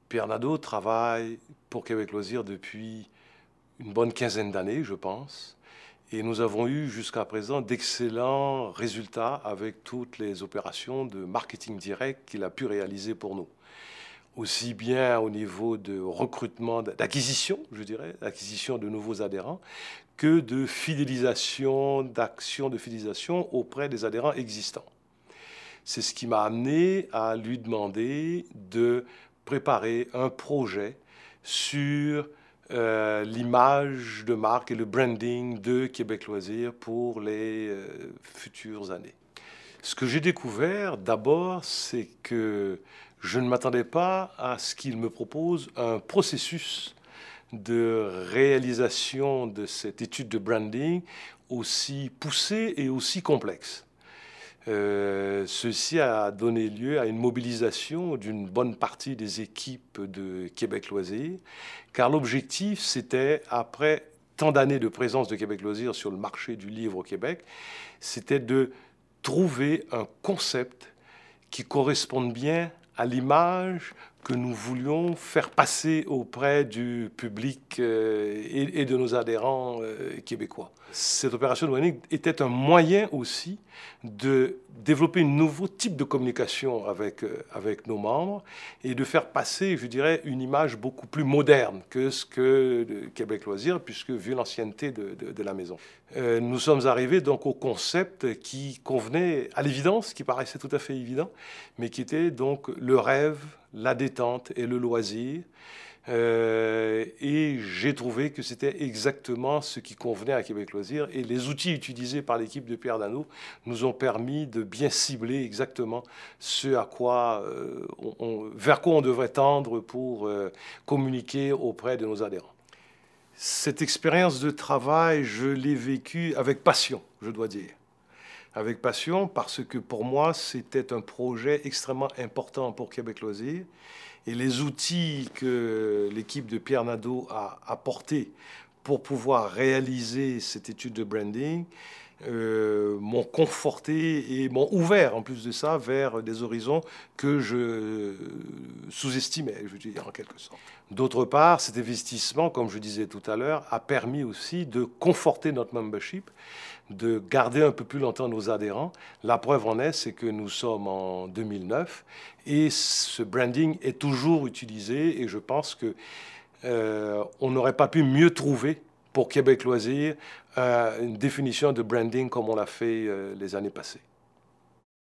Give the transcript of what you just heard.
Pierre Nadeau travaille pour Québec Loisirs depuis une bonne quinzaine d'années, je pense. Et nous avons eu jusqu'à présent d'excellents résultats avec toutes les opérations de marketing direct qu'il a pu réaliser pour nous. Aussi bien au niveau de recrutement, d'acquisition, je dirais, d'acquisition de nouveaux adhérents, que de fidélisation, d'actions de fidélisation auprès des adhérents existants. C'est ce qui m'a amené à lui demander de préparer un projet sur l'image de marque et le branding de Québec Loisirs pour les futures années. Ce que j'ai découvert d'abord, c'est que je ne m'attendais pas à ce qu'il me propose un processus de réalisation de cette étude de branding aussi poussé et aussi complexe. Ceci a donné lieu à une mobilisation d'une bonne partie des équipes de Québec Loisirs, car l'objectif, c'était, après tant d'années de présence de Québec Loisirs sur le marché du livre au Québec, c'était de trouver un concept qui corresponde bien à l'image que nous voulions faire passer auprès du public et de nos adhérents québécois. Cette opération de branding était un moyen aussi de développer un nouveau type de communication avec nos membres et de faire passer, je dirais, une image beaucoup plus moderne que ce que Québec Loisirs, puisque vu l'ancienneté de la maison. Nous sommes arrivés donc au concept qui convenait à l'évidence, qui paraissait tout à fait évident, mais qui était donc le rêve, la détente et le loisir. Et j'ai trouvé que c'était exactement ce qui convenait à Québec Loisirs. Et les outils utilisés par l'équipe de Pierre Nadeau nous ont permis de bien cibler exactement ce à quoi, vers quoi on devrait tendre pour communiquer auprès de nos adhérents. Cette expérience de travail, je l'ai vécue avec passion, je dois dire. Avec passion parce que pour moi, c'était un projet extrêmement important pour Québec Loisirs. Et les outils que l'équipe de Pierre Nadeau a apportés pour pouvoir réaliser cette étude de branding m'ont conforté et m'ont ouvert, en plus de ça, vers des horizons que je sous-estimais, je veux dire, en quelque sorte. D'autre part, cet investissement, comme je disais tout à l'heure, a permis aussi de conforter notre membership, de garder un peu plus longtemps nos adhérents. La preuve en est, c'est que nous sommes en 2009 et ce branding est toujours utilisé et je pense que on n'aurait pas pu mieux trouver pour Québec Loisirs une définition de branding comme on l'a fait les années passées.